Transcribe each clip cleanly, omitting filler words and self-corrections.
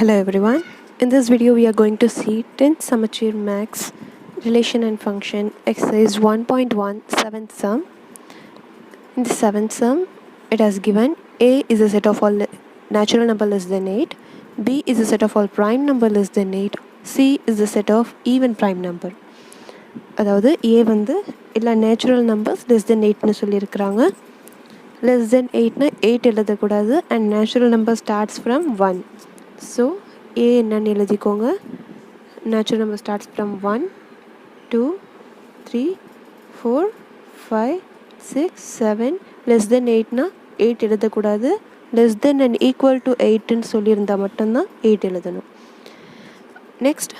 Hello everyone. In this video we are going to see 10th Samacheer Max Relation and Function exercise 1.1 7th sum. In the 7th sum it has given A is a set of all natural number less than 8, B is a set of all prime number less than 8, C is a set of even prime number. அதாவது A வந்து எல்லா natural numbers less than 8னு சொல்லியிருக்கிறாங்க. Less than 8னா 8 எழுதக்கூடாது and natural number starts from 1. So A என்னன்னு எழுதிக்கோங்க. Natural number starts from 1 2 3 4 5 6 7. Less than 8னா 8 எழுதக்கூடாது. Less than and equal to 8ன்னு சொல்லியிருந்தால் மட்டும்தான் 8 எழுதணும். Next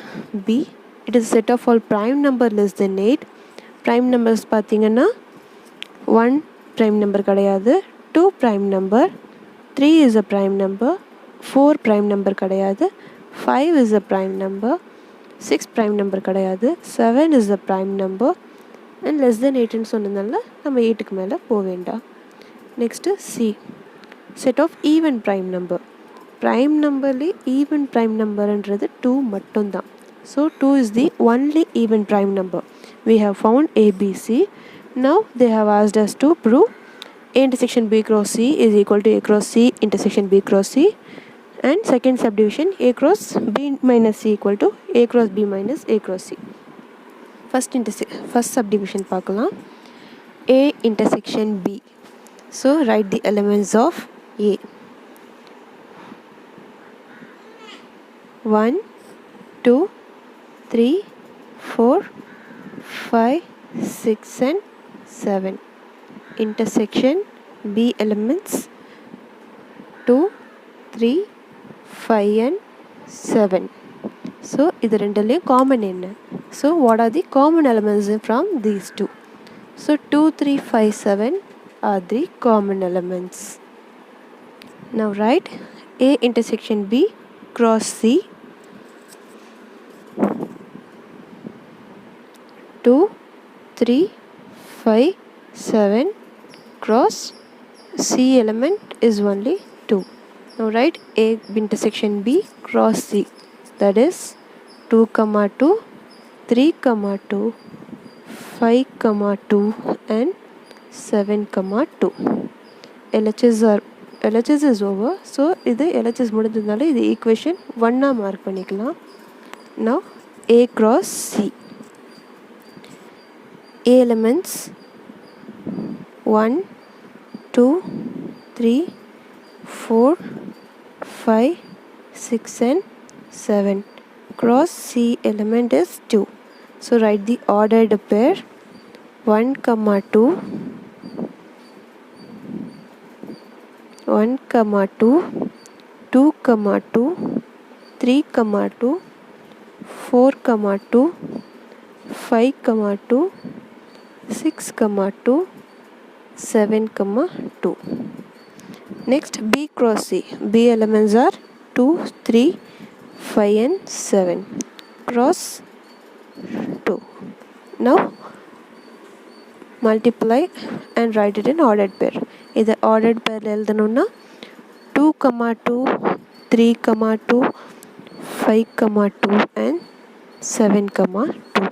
B, it is set of all prime number less than 8. Prime numbers பார்த்தீங்கன்னா 1 prime number கிடையாது, 2 prime number, 3 is a prime number, 4 prime number கிடையாது, 5 is a prime number, 6 prime number கிடையாது, 7 is a prime number and less than 8ன்னு சொன்னதுனால நம்ம 8க்கு மேலே போக வேண்டாம். Next C, set of even prime number. Prime நம்பர்லேயே ஈவன் ப்ரைம் நம்பர்ன்றது 2 மட்டும்தான். So 2 is the only even prime number. We have found ABC. Now they have asked us to prove A intersection B cross C is equal to A cross C intersection B cross C, and second subdivision A cross B minus C equal to A cross B minus A cross C. First subdivision பார்க்கலாம். A intersection B. So write the elements of A. 1 2 3 4 5 6 and 7. Intersection B elements 2 3 5 and 7. So இது ரெண்டுலேயும் common என்ன? So what are the common elements from these two? So 2 3 5 7 are the common elements. Now write A intersection B cross C. 2 3 5 7 cross C element is only 2. Now write A intersection B cross C, that is 2 2 3 2 5 2 and 7 2. LHS is over. So இது LHS முடிஞ்சதுனால இது equation 1 mark பண்ணிக்கலாம். Now A cross C. A elements 1 2 3 4 5 6 and 7. Cross C element is 2. So write the ordered pair 1 2 1 2 2 2 3 2 4 2 5 2 6 2 7 2. Next B cross C. B elements are 2 3 5 and 7. Cross 2. Now multiply and write it in ordered pair. இது ordered pair எழுதணும்னா 2 2 3 2 5 2 and 7 2.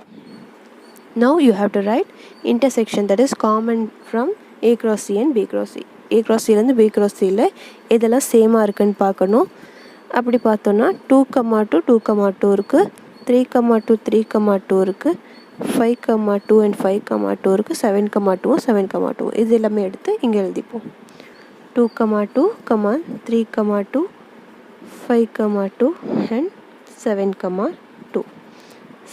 Now you have to write intersection that is common from A cross C and B cross C. A cross C இருந்து B cross C ல இதெல்லாம் சேமாக இருக்குன்னு பார்க்கணும். அப்படி பார்த்தோன்னா 2 2 2 2 இருக்குது, 3 2 3 2 இருக்குது, 5 2 and 5 2 இருக்குது, 7 2 7 2. இது எல்லாமே எடுத்து இங்கே எழுதிப்போம். 2 2 3 2 5 2 and 7 2.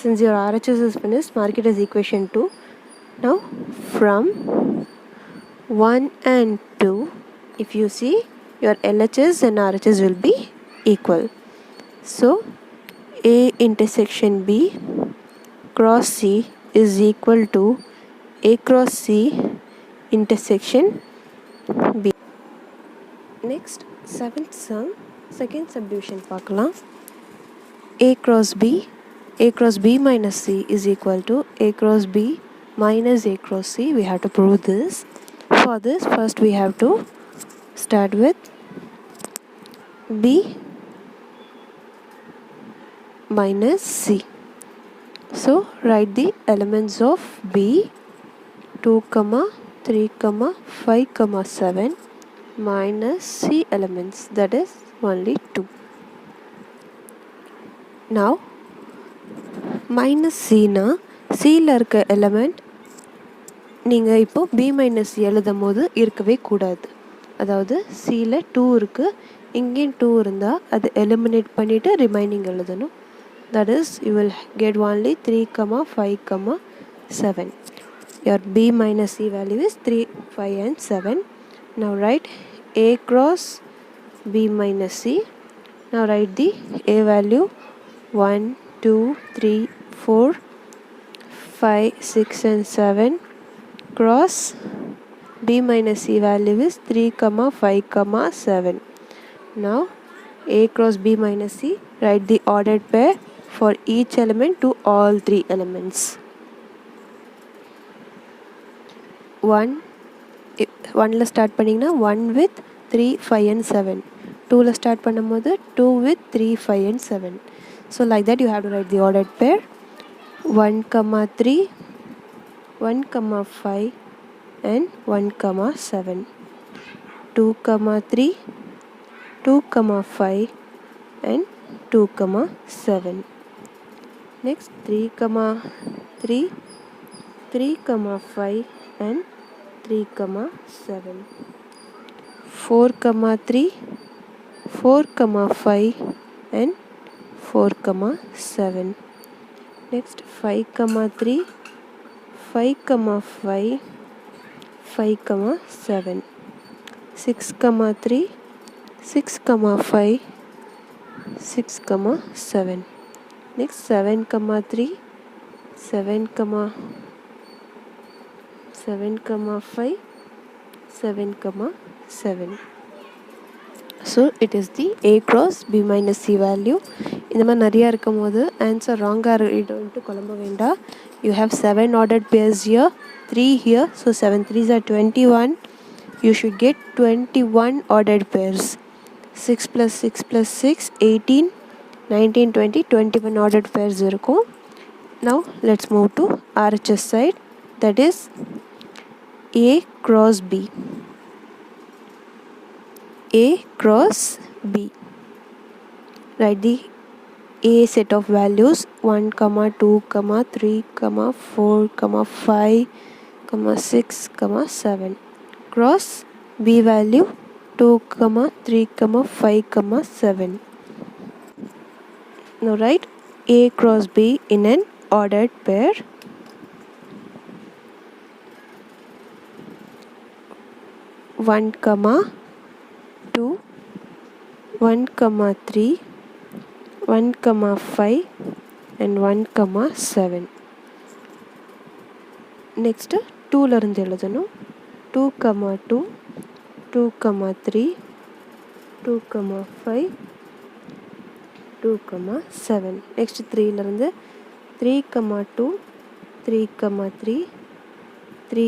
Since your RHS is finished, mark it as equation 2. Now from 1 and 2, if you see, your LHS and RHS will be equal. So A intersection B cross C is equal to A cross C intersection B. Next 7th sum, second subdivision பார்க்கலாம். A cross B minus C is equal to A cross B minus A cross C. We have to prove this. For this, first we have to start with B minus C. So write the elements of B 2, 3, 5, 7 minus C elements, that is only 2. Now minus C na C ல இருக்க element நீங்கள் இப்போ B minus C எழுதும் போது இருக்கவே கூடாது. அதாவது Cல 2 இருக்குது, இங்கேயும் 2 இருந்தால் அது எலிமினேட் பண்ணிவிட்டு ரிமைனிங் எழுதணும். That is, you will get only 3, 5, 7. Your B minus C value is 3, 5 and 7. Now write A cross B minus C. Now write the A value 1, 2, 3, 4, 5, 6 and 7 cross B minus C value is 3, 5, 7. Now A cross B minus C, write the ordered pair for each element to all 3 elements. 1ல start பண்ணிங்கன்னா 1 with 3, 5 and 7. 2ல start பண்ணும்போது 2 with 3, 5 and 7. So like that you have to write the ordered pair 1, 3, 1, 5 and 1, 7. 2, 3, 2, 5 and 2, 7. Next 3, 3, 3, 5 and 3, 7. 4, 3, 4, 5 and 4, 7. Next 5, 3, 5, 5, 5, 7. 6, 3, 6, 5, 6, 7. Next 7, 3, 7, 5, 7, 7. So it is the A cross B minus C value. இந்த மாதிரி நிறையா இருக்கும் போது answer ராங்காக இருக்குன்ட்டு குழம்ப வேண்டாம். You have 7 ordered pairs here, 3 here, so 7 3s are 21. You should get 21 ordered pairs. 6 plus 6 plus 6, 18, 19, 20, 21 ordered pairs இருக்கும். Now let's move to RHS side, that is A cross B. A cross B. Write the A set of values 1, 2, 3, 4, 5, 6, 7. Cross B value 2, 3, 5, 7. Now write A cross B in an ordered pair. 1, 2, 1, 3, 1, 5 and 1, 7. Next 2ல இருந்து எழுதணும். 2, 2, 2, 3, 2, 5, 2, 7. Next 3ல இருந்து 3, 2, 3, 3, 3,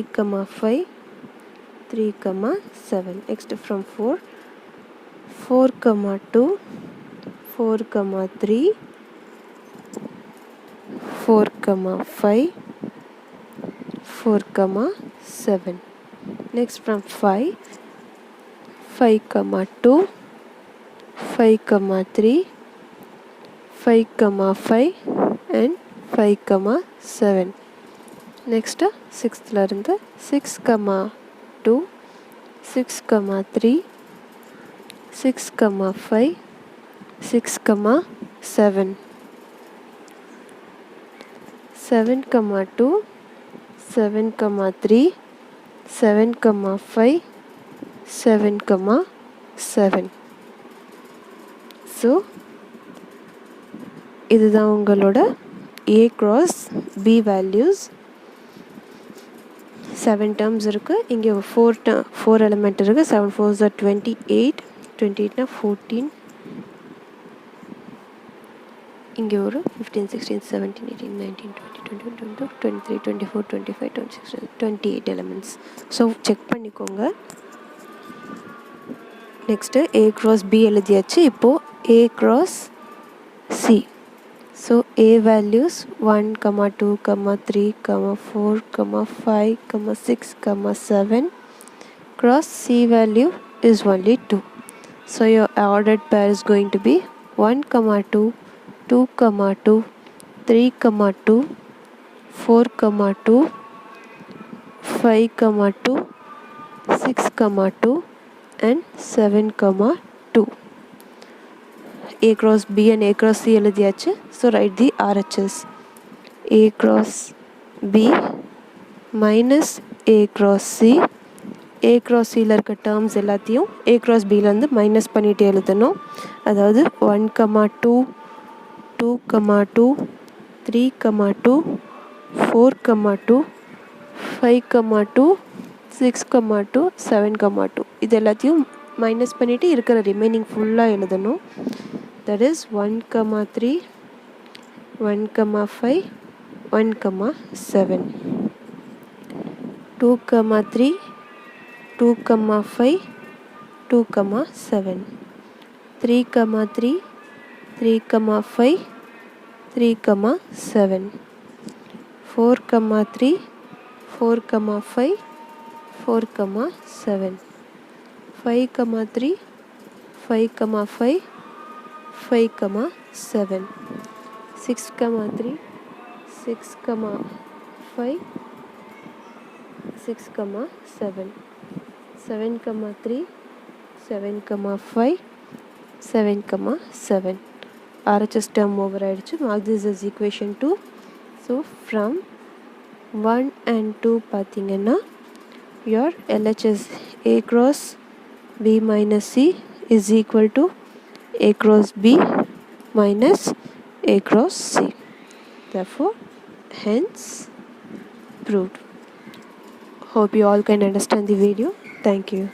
5, 3, 7. Next from 4, 4, 2, 4, 3, 4, 5, 4, 7. Next from 5, 5, 2, 5, 3, 5, 5 and 5, 7. Next 6th இருந்து 6, 2, 6, 3, 6, 5, 6, 7. 7, 2, 7, 3, 7, 5, 7, 7. So இதுதான் உங்களோட A cross B values. 7 terms இருக்குது. இங்கே 4 element இருக்குது. 7 4s are 28. 28 14. இங்கே ஒரு 15 16 17 18 19 20 21 22 23 24 25 26 28 elements. ஸோ செக் பண்ணிக்கோங்க. நெக்ஸ்ட்டு A cross B எழுதியாச்சு. இப்போது A cross C. So A values 1, 2, 3, 4, 5, 6, 7. Cross C value is only 2. So your ordered pair is going to be 1, 2, 2, 2, 3, 2, 4, 2, 5, 2, 6, 2 and 7, 2. A cross B and A cross C எழுதியாச்சு. So write the RHS. A cross B minus A cross C. A cross Cல இருக்க terms எல்லாத்தையும் A cross Bலேருந்து minus பண்ணிட்டு எழுதணும். அதாவது 1, 2, 2, 2, 3, 2, 4, 2, 5, 2, 6, 2, 7, 2 இது எல்லாத்தையும் minus பண்ணிவிட்டு இருக்கிற ரிமைனிங் ஃபுல்லாக எழுதணும். That is 1, 3, 1, 5, 1, 7. 2, 3, 2, 5, 2, 7. 3, 3, 3, 5, 3, 7. 4, 3, 4, 5, 4, 7. 5, 3, 5, 5, 5, 7. 6, 3, 6, 5, 6, 7. 7, 3, 7, 5, 7, 7. RHS term over ஆயிடுச்சு. Mark this as equation 2. So from 1 and 2 பார்த்தீங்கன்னா your LHS A cross B minus C is equal to A cross B minus A cross C. Therefore, hence proved. Hope you all can understand the video. Thank you.